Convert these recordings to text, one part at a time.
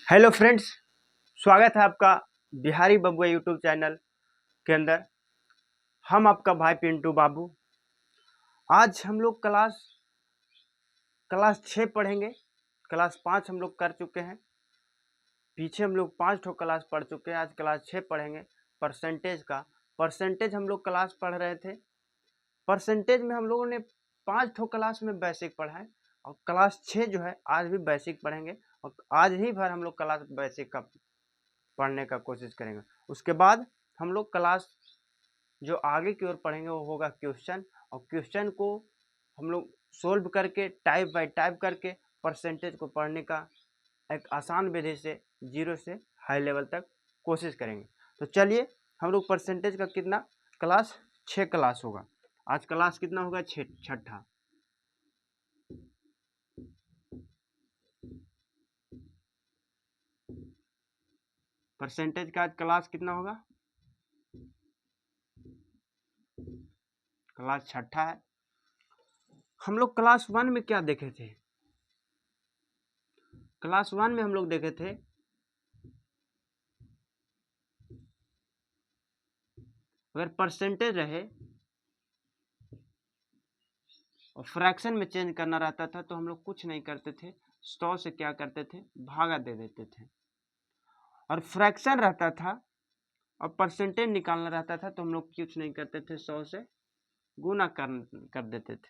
Hello friends, स्वागत है आपका बिहारी बबुआ यूट्यूब चैनल के अंदर। हम आपका भाई पिंटू बाबू। आज हम लोग क्लास 6 पढ़ेंगे। क्लास 5 हम लोग कर चुके हैं। पीछे हम लोग 5 ठो क्लास पढ़ चुके हैं। आज क्लास 6 पढ़ेंगे। परसेंटेज हम लोग क्लास पढ़ रहे थे। परसेंटेज में हम लोगों ने 5 ठो क्लास में बेसिक पढ़ा है और क्लास 6 जो है आज भी बेसिक पढ़ेंगे। और आज ही भर हम लोग क्लास बेसिक का पढ़ने का कोशिश करेंगे। उसके बाद हम लोग क्लास जो आगे की ओर पढ़ेंगे वो होगा क्वेश्चन, और क्वेश्चन को हम लोग सोल्व करके टाइप बाय टाइप करके परसेंटेज को पढ़ने का एक आसान विधि से जीरो से हाई लेवल तक कोशिश करेंगे। तो चलिए, हम लोग परसेंटेज का कितना क्लास 6 क्लास होगा। आज क्लास कितना होगा? छठा। परसेंटेज का आज क्लास कितना होगा? क्लास छठा है। हम लोग क्लास 1 में क्या देखे थे? क्लास 1 में हम लोग देखे थे अगर परसेंटेज रहे और फ्रैक्शन में चेंज करना रहता था तो हम लोग कुछ नहीं करते थे, 100 से क्या करते थे? भागा दे देते थे। और फ्रैक्शन रहता था और परसेंटेज निकालना रहता था तो हम लोग कुछ नहीं करते थे, 100 से गुना कर देते थे।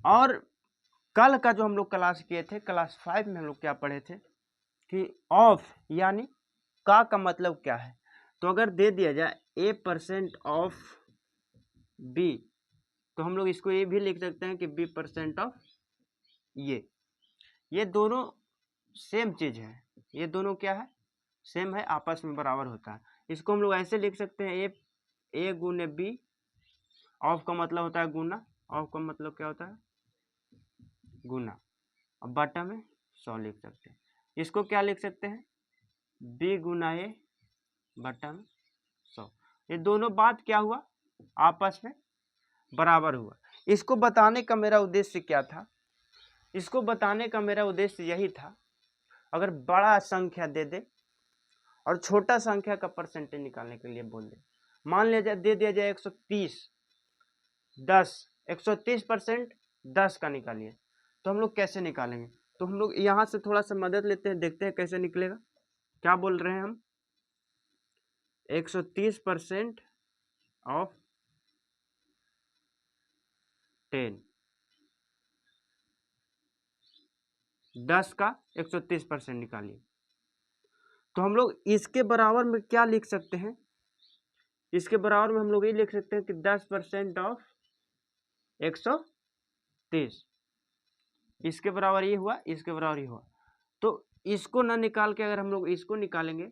और कल का जो हम लोग क्लास किए थे, क्लास 5 में हम लोग क्या पढ़े थे कि ऑफ यानी का मतलब क्या है। तो अगर दे दिया जाए A% ऑफ बी, तो हम लोग इसको ये भी लिख सकते हैं कि B% ऑफ ये दोनों सेम चीज है। ये दोनों क्या है? सेम है, आपस में बराबर होता है। इसको हम लोग ऐसे लिख सकते हैं, ए गुने बी। ऑफ का मतलब होता है गुना। ऑफ का मतलब क्या होता है? गुना। अब बटा में 100 लिख सकते हैं। इसको क्या लिख सकते हैं? बी गुना ए बटा में 100। ये दोनों बात क्या हुआ? आपस में बराबर हुआ। इसको बताने का मेरा उद्देश्य क्या था? इसको बताने का मेरा उद्देश्य यही था, अगर बड़ा संख्या दे दे और छोटा संख्या का परसेंटेज निकालने के लिए बोल दे। मान लिया जाए, दे दिया जाए 130 10, 130% 10 का निकालिए, तो हम लोग कैसे निकालेंगे? तो हम लोग यहाँ से थोड़ा सा मदद लेते हैं, देखते हैं कैसे निकलेगा। क्या बोल रहे हैं हम? 130% ऑफ 10, 10 का 130% निकालिए। तो हम लोग इसके बराबर में क्या लिख सकते हैं? इसके बराबर में हम लोग ये लिख सकते हैं कि 10% ऑफ 130। इसके बराबर ये हुआ, इसके बराबर ये हुआ। तो इसको ना निकाल के अगर हम लोग इसको निकालेंगे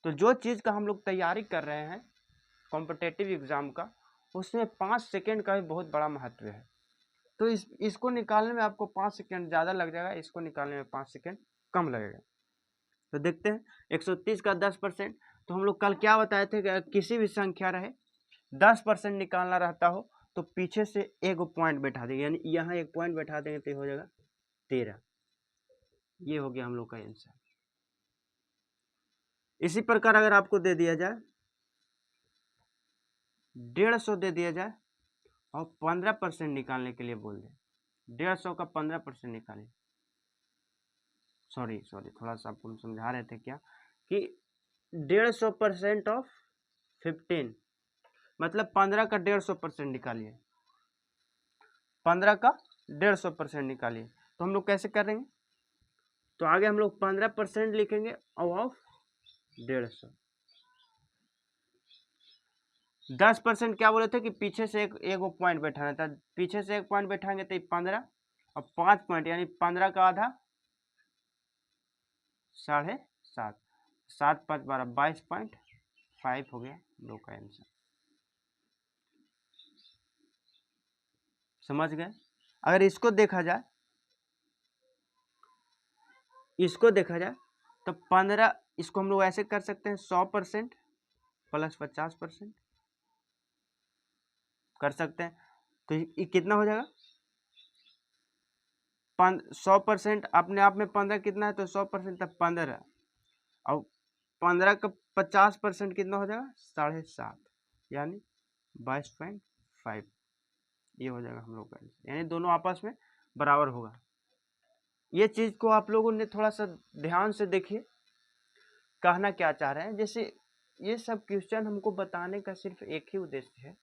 तो जो चीज़ का हम लोग तैयारी कर रहे हैं कॉम्पिटिटिव एग्जाम का, उसमें 5 सेकेंड का भी बहुत बड़ा महत्व है। तो इसको निकालने में आपको 5 सेकेंड ज़्यादा लग जाएगा, इसको निकालने में 5 सेकेंड कम लगेगा। तो देखते हैं 130 का 10%। तो हम लोग कल क्या बताए थे कि किसी भी संख्या रहे 10% निकालना रहता हो तो पीछे से एक पॉइंट बैठा देंगे, यानी यहाँ एक पॉइंट बैठा देंगे तो हो जाएगा 13। ये हो गया हम लोग का आंसर। इसी प्रकार अगर आपको दे दिया जाए 150 दे दिया जाए और 15% निकालने के लिए बोल दे, 150 का 15% निकालें। सॉरी थोड़ा सा आपको समझा रहे थे क्या कि 150% ऑफ 15 मतलब 15 का 150% निकालिए। 15 का 150% निकालिए। तो हम लोग कैसे करेंगे? तो आगे हम लोग 15% लिखेंगे और ऑफ 150। 10% क्या बोले थे कि पीछे से एक पॉइंट बैठाना था। पीछे से एक पॉइंट बैठाएंगे तो 15 और 5 पॉइंट यानी 15 का आधा 7.5, 7 5 12 22.5 हो गया हम लोग का आंसर। समझ गए? अगर इसको देखा जाए तो 15, इसको हम लोग ऐसे कर सकते हैं 100% प्लस 50% कर सकते हैं। तो ये कितना हो जाएगा? 100% अपने आप में 15 कितना है, तो 100% तब 15, और 15 का 50% कितना हो जाएगा, 7.5, यानी 22.5, ये हो जाएगा हम लोग का, यानी दोनों आपस में बराबर होगा। ये चीज को आप लोगों ने थोड़ा सा ध्यान से देखिए, कहना क्या चाह रहे हैं। जैसे ये सब क्वेश्चन हमको बताने का सिर्फ एक ही उद्देश्य है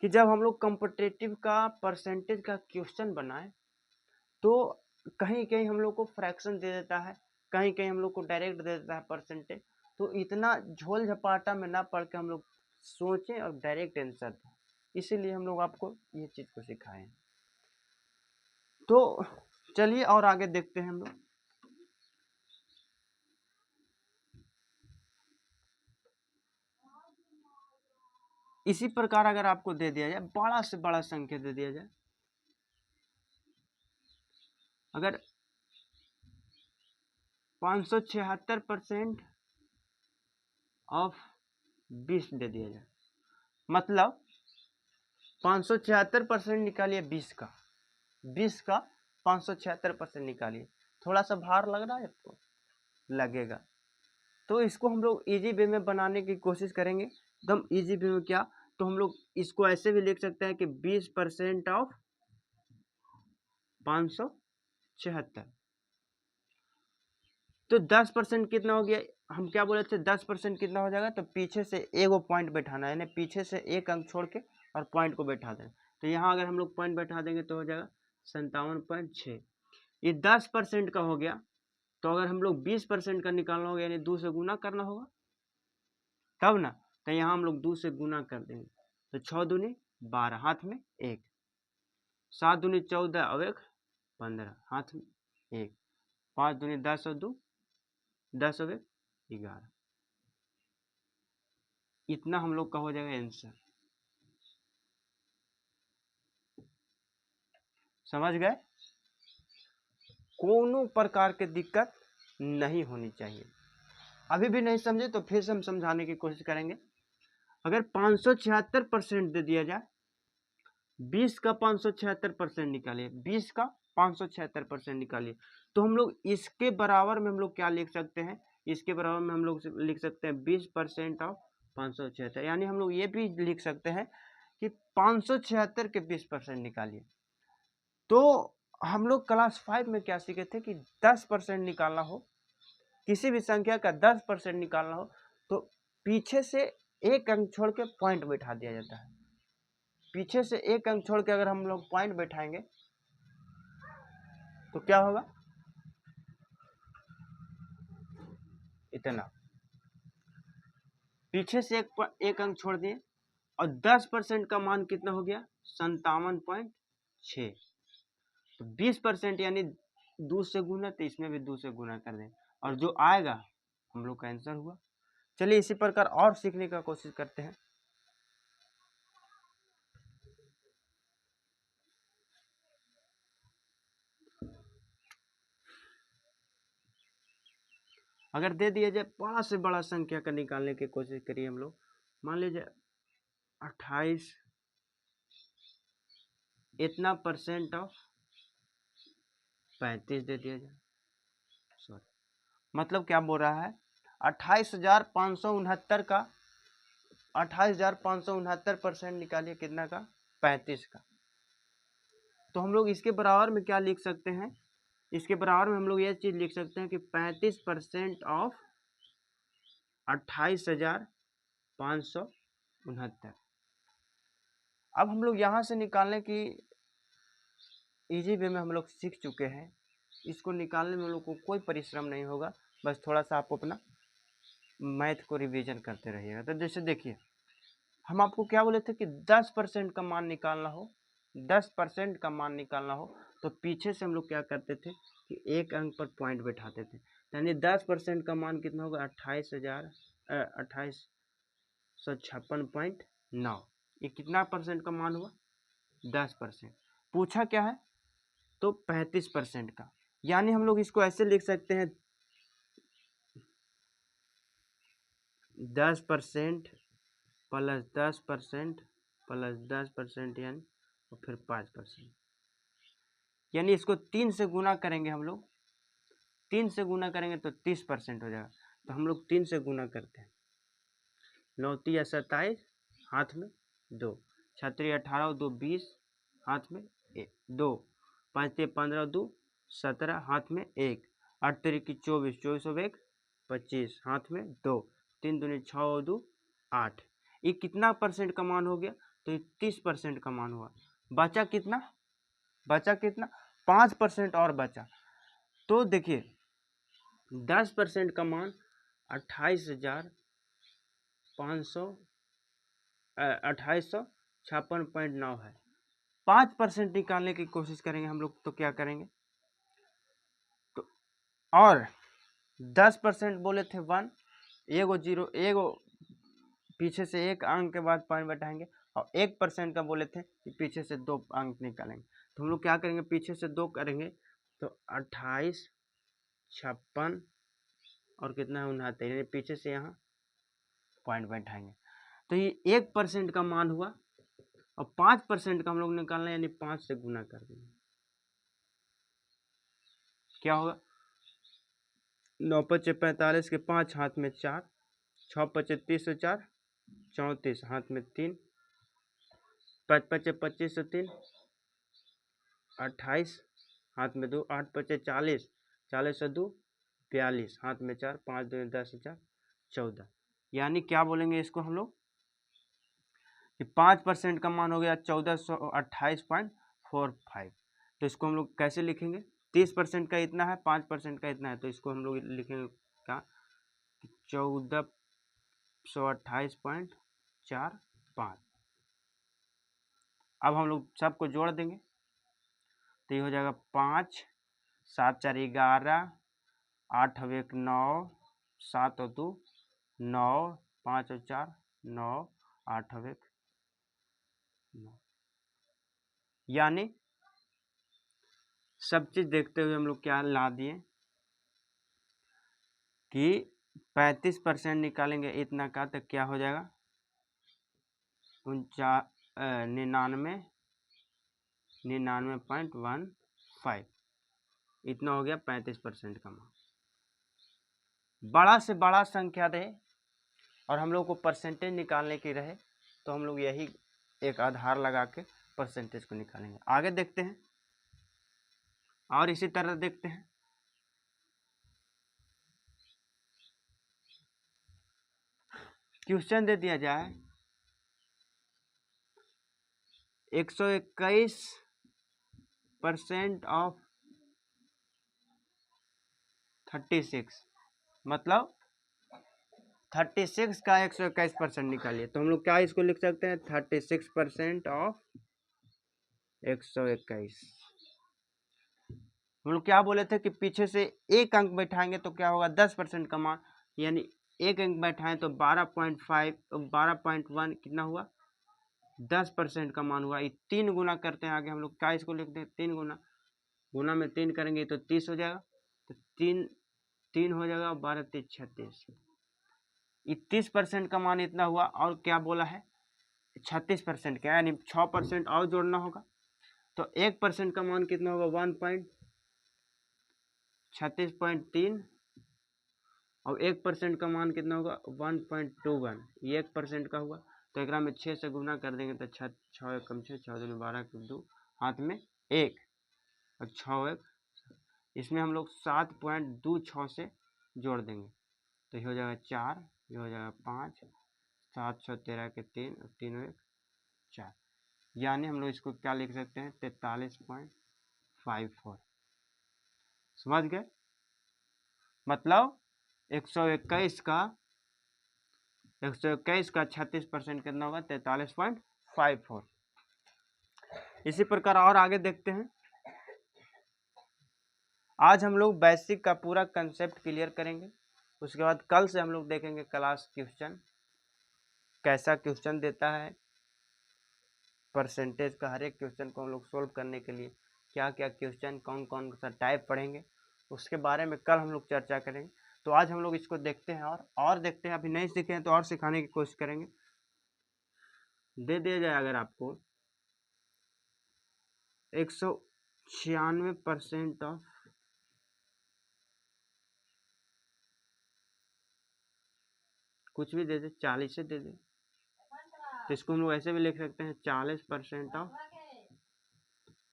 कि जब हम लोग कॉम्पिटिटिव का परसेंटेज का क्वेश्चन बनाएं तो कहीं कहीं हम लोग को फ्रैक्शन दे देता है, कहीं कहीं हम लोग को डायरेक्ट दे देता है परसेंटेज, तो इतना झोल झपाटा में ना पढ़ के हम लोग सोचें और डायरेक्ट आंसर दें, इसीलिए हम लोग आपको ये चीज़ को सिखाए हैं। तो चलिए और आगे देखते हैं हम लोग। इसी प्रकार अगर आपको दे दिया जाए, बड़ा से बड़ा संख्या दे दिया जाए, अगर 576% ऑफ 20 दे दिया जाए, मतलब 576% निकालिए 20 का, 20 का 576% निकालिए। थोड़ा सा भार लग रहा है आपको, लगेगा, तो इसको हम लोग इजी वे में बनाने की कोशिश करेंगे, एकदम इजी वे में। क्या, तो हम लोग इसको ऐसे भी लिख सकते हैं कि 20% ऑफ 576, तो 10% कितना हो गया, हम क्या बोले थे, 10% कितना हो जाएगा, तो पीछे से एगो पॉइंट बैठाना है, यानी पीछे से एक अंक छोड़ के और पॉइंट को बैठा दें। तो यहाँ अगर हम लोग पॉइंट बैठा देंगे तो हो जाएगा 57.6। ये 10% का हो गया, तो अगर हम लोग 20% का निकालना होगा, यानी 2 से गुना करना होगा तब ना, तो यहाँ हम लोग 2 से गुना कर देंगे, तो 6 दूनी 12, हाथ में 1, 7 दूनी 14 और 1 15, हाथ में 1, 5 दूनी 10 और 2 10 और 1 11, इतना हम लोग का हो जाएगा आंसर। समझ गए, कोनो प्रकार की दिक्कत नहीं होनी चाहिए। अभी भी नहीं समझे तो फिर से हम समझाने की कोशिश करेंगे। अगर 576% दे दिया जाए, 20 का 576% निकालिए, 20 का 576% निकालिए, तो हम लोग इसके बराबर में हम लोग क्या लिख सकते हैं, इसके बराबर में हम लोग लिख सकते हैं 20% ऑफ 576, यानी हम लोग ये भी लिख सकते हैं कि 576 के 20% निकालिए। तो हम लोग क्लास 5 में क्या सीखे थे कि 10% निकालना हो, किसी भी संख्या का 10% निकालना हो, तो पीछे से एक अंक छोड़ के पॉइंट बैठा दिया जाता है। पीछे से एक अंक छोड़ के अगर हम लोग पॉइंट बैठाएंगे तो क्या होगा, इतना, पीछे से एक अंक छोड़ दिए, और 10% का मान कितना हो गया, 57.6, तो 20% यानी 2 से गुना, तो इसमें भी 2 से गुना कर दें, और जो आएगा हम लोग का आंसर हुआ। चलिए इसी प्रकार और सीखने का कोशिश करते हैं। अगर दे दिया जाए, बड़ा से बड़ा संख्या का निकालने की कोशिश करिए हम लोग, मान लीजिए 28 इतना परसेंट ऑफ 35 दे दिया जाए, सॉरी, मतलब क्या बोल रहा है, 28,569 का 28,569% निकालिए, कितना का, 35 का। तो हम लोग इसके बराबर में क्या लिख सकते हैं, इसके बराबर में हम लोग ये चीज लिख सकते हैं कि 35% ऑफ 28,569। अब हम लोग यहाँ से निकालने की इजी वे में हम लोग सीख चुके हैं, इसको निकालने में हम लोग को कोई परिश्रम नहीं होगा, बस थोड़ा सा आप अपना मैथ को रिवीजन करते रहिएगा। तो जैसे देखिए, हम आपको क्या बोले थे कि 10% का मान निकालना हो, 10% का मान निकालना हो, तो पीछे से हम लोग क्या करते थे कि एक अंक पर पॉइंट बैठाते थे, यानी 10% का मान कितना होगा, 28,656.9, ये कितना परसेंट का मान हुआ, 10%। पूछा क्या है, तो 35% का, यानी हम लोग इसको ऐसे लिख सकते हैं 10% प्लस 10% प्लस 10%, यानी और फिर 5%, यानी इसको 3 से गुना करेंगे हम लोग, 3 से गुना करेंगे तो 30% हो जाएगा। तो हम लोग 3 से गुना करते हैं, 9 तिया 27, हाथ में 2, 6 तिया 18, 2 20, हाथ में 2, 5 तिया 15, 2 17, हाथ में 1, 8 तिया 24, 24 और 1 25, हाथ में 2, 3 दूनी 6 और 2 8। ये कितना परसेंट का मान हो गया? तो ये 30% का मान हुआ। बचा कितना? 5% और बचा। तो देखिए 10% का मान 28,556.9 है। 5% निकालने की कोशिश करेंगे हम लोग, तो क्या करेंगे? तो और 10% बोले थे 1, एगो 0, एगो पीछे से एक अंक के बाद पॉइंट बैठाएंगे, और 1% का बोले थे कि पीछे से 2 अंक निकालेंगे। तो हम लोग क्या करेंगे? पीछे से 2 करेंगे तो 28, 56 और कितना है 69, यानी पीछे से यहाँ पॉइंट बैठाएंगे। तो ये 1% का मान हुआ, और 5% का हम लोग निकालना, यानी 5 से गुना कर देंगे। क्या होगा? 9 पचे 45 के 5, हाथ में 4, 6 पचे 30 और 4 34, हाथ में 3, 5 पचे 25 और 3 28, हाथ में 2, 8 पचे 40, 40 और 2 42, हाथ में 4, 5 2 10 4 14। यानी क्या बोलेंगे इसको हम लोग कि 5% का मान हो गया 1428.45। तो इसको हम लोग कैसे लिखेंगे? 30% का इतना है, 5% का इतना है, तो इसको हम लोग लिखेंगे क्या? 1428.45। अब हम लोग सबको जोड़ देंगे, तो ये हो जाएगा 5, 7 4 11, 8 और 1 9, 7 और 2 9, 5 और 4 9, 8 और 1 9। यानी सब चीज देखते हुए हम लोग क्या ला दिए कि 35% निकालेंगे इतना का, तो क्या हो जाएगा? 99.15। इतना हो गया 35% का मान। बड़ा से बड़ा संख्या रहे और हम लोग को परसेंटेज निकालने की रहे, तो हम लोग यही एक आधार लगा के परसेंटेज को निकालेंगे। आगे देखते हैं और इसी तरह देखते हैं। क्वेश्चन दे दिया जाए 121% ऑफ 36, मतलब 36 का 121% निकालिए। तो हम लोग क्या इसको लिख सकते हैं? 36% ऑफ 121। हम लोग क्या बोले थे कि पीछे से एक अंक बैठाएंगे तो क्या होगा? 10% का मान, यानी एक अंक बैठाएं तो 12.5 12.1 कितना हुआ? 10% का मान हुआ। ये 3 गुना करते हैं आगे हम लोग, क्या इसको लिखते हैं? 3 गुना, गुना में 3 करेंगे तो 30 हो जाएगा, तो 3 हो जाएगा, 12 3 36। 30% का मान इतना हुआ, और क्या बोला है? 36% का, यानी 6% और जोड़ना होगा। तो 1% का मान कितना होगा? 1.36.3, और 1% का मान कितना होगा? 1.21। ये 1% का हुआ, तो एक में 6 से गुना कर देंगे तो 6 6 कम 6 6 2 12 2, हाथ में 1 और 6 1, इसमें हम लोग 7.26 से जोड़ देंगे, तो ये हो जाएगा 4, ये हो जाएगा 5, 7 6 13 के 3 और 3 1 4। यानी हम लोग इसको क्या लिख सकते हैं? 43.54। समझ गए? मतलब 121 का 36% कितना होगा? 43.54। इसी प्रकार और आगे देखते हैं। आज हम लोग बेसिक का पूरा कंसेप्ट क्लियर करेंगे, उसके बाद कल से हम लोग देखेंगे क्लास क्वेश्चन, कैसा क्वेश्चन देता है, परसेंटेज का हर एक क्वेश्चन को हम लोग सोल्व करने के लिए क्या क्या क्वेश्चन, कौन कौन सा टाइप पढ़ेंगे, उसके बारे में कल हम लोग चर्चा करेंगे। तो आज हम लोग इसको देखते हैं और देखते हैं। अभी नहीं सीखे हैं तो और सिखाने की कोशिश करेंगे। दे दिया जाए अगर आपको 96% ऑफ कुछ भी दे दे, 40 से दे दे, तो इसको हम लोग ऐसे भी लिख सकते हैं 40% ऑफ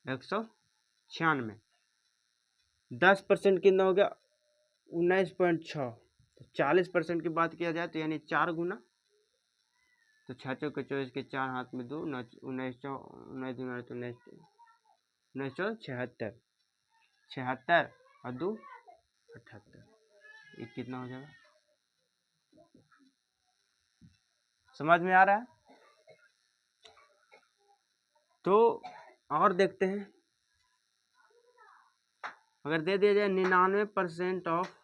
196। 10% कितना हो गया 19.6। 40% की बात किया जाए तो यानी 4 गुना, तो 6 चौके 24 के 4 हाथ में 2, 19 76, 76 और 2 78, ये कितना हो जाएगा, समझ में आ रहा है। तो और देखते हैं, अगर दे दिया जाए 99% ऑफ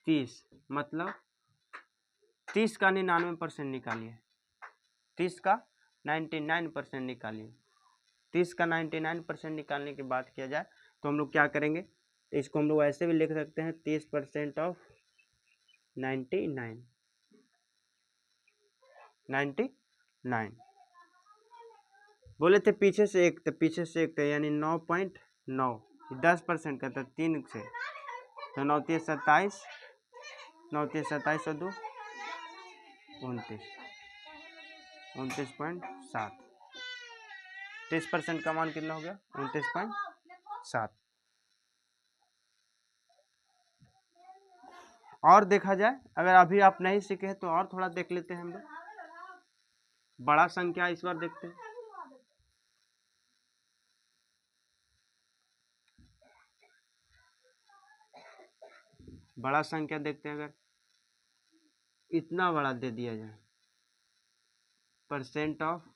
30, मतलब 30 का 99% निकालिए, 30 का 99% निकालिए। 30 का 99% निकालने की बात किया जाए तो हम लोग क्या करेंगे, इसको हम लोग ऐसे भी लिख सकते हैं 30% ऑफ 99 बोले थे पीछे से एक, तो पीछे से एक, तो यानी 9.9, 10% का था 3 से, तो 9 3 27, 9 3 27 और 2 29, 29.7। 30% का मान कितना हो गया 29.7। और देखा जाए, अगर अभी आप नहीं सीखे हैं तो और थोड़ा देख लेते हैं हम लोग, बड़ा संख्या इस बार देखते हैं। बड़ा संख्या देखते हैं, अगर इतना बड़ा दे दिया जाए, % ऑफ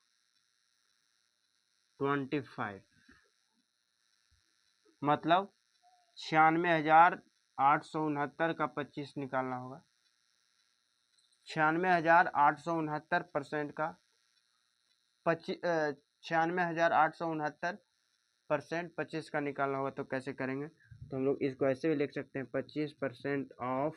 25, मतलब 96,869 का 25 निकालना होगा। 96,869% का 96,869% का निकालना होगा, तो कैसे करेंगे, तो हम लोग इसको ऐसे भी लिख सकते हैं 25% ऑफ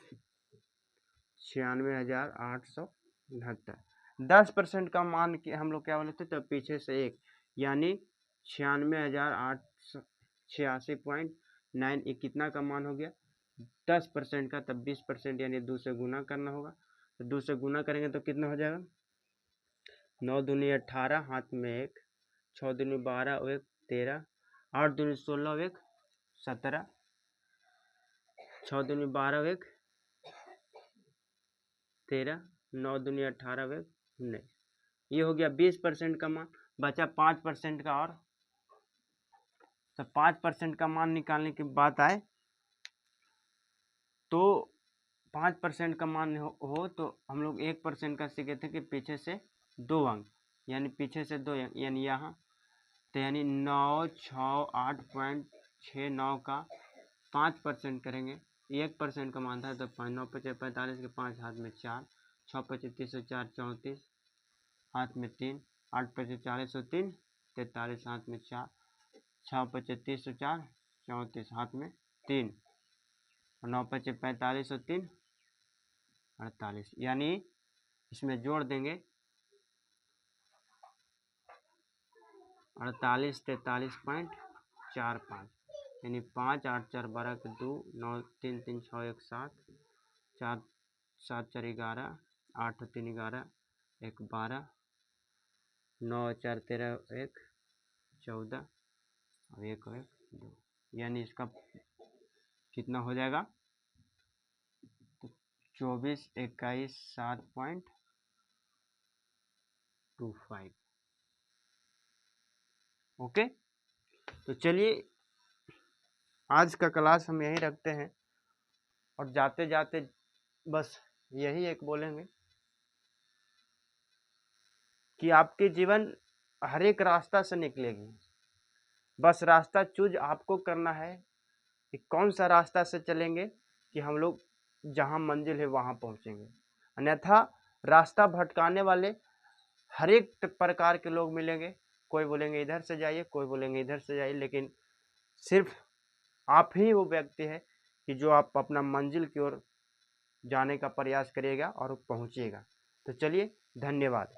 96,869। 10% का मान के हम लोग क्या बोले थे, तब पीछे से एक, यानी 96,886.9, ये कितना का मान हो गया 10% का, तब 20% यानी 2 से गुना करना होगा, तो 2 से गुना करेंगे तो कितना हो जाएगा, 9 दूनी 18, हाथ में 1, 6 दूनी 12 और 1 13, 8 दूनी 16 और 1 17, 6 दूनी 12 और 1 13, 9 दूनी 18 और 1 19, ये हो गया 20% का मान। बचा 5% का, और तो 5% का मान निकालने की बात आए तो 5% का मान हो तो हम लोग 1% का सीखे थे कि पीछे से 2 अंक, यानी पीछे से 2 अंक, यानी यहाँ, तो यानी 968.69 का 5% करेंगे, 1% का मान था तो 5, 9 5 45 के 5 हाथ में 4, 6 25 30 4 34 हाथ में 3, 8 25 40 और 3 43 हाथ में 4, 6 25 30 और 4 34 हाथ में 3, और 9 25 45 और 3 48, यानी इसमें जोड़ देंगे 48 43.45, यानी 5 8 4 12 के 2, 9 3 3 6 1 7, 4 7 4 11, 8 3 11, 1 12, 9 4 13 1 14 और 1 1 2, यानी इसका कितना हो जाएगा, तो 24 21 7.25। ओके, तो चलिए आज का क्लास हम यहीं रखते हैं, और जाते जाते बस यही एक बोलेंगे कि आपके जीवन हर एक रास्ता से निकलेगी, बस रास्ता चूज आपको करना है कि कौन सा रास्ता से चलेंगे कि हम लोग जहाँ मंजिल है वहाँ पहुँचेंगे। अन्यथा रास्ता भटकाने वाले हर एक प्रकार के लोग मिलेंगे, कोई बोलेंगे इधर से जाइए, कोई बोलेंगे इधर से जाइए, लेकिन सिर्फ आप ही वो व्यक्ति है कि जो आप अपना मंजिल की ओर जाने का प्रयास करिएगा और पहुँचिएगा। तो चलिए, धन्यवाद।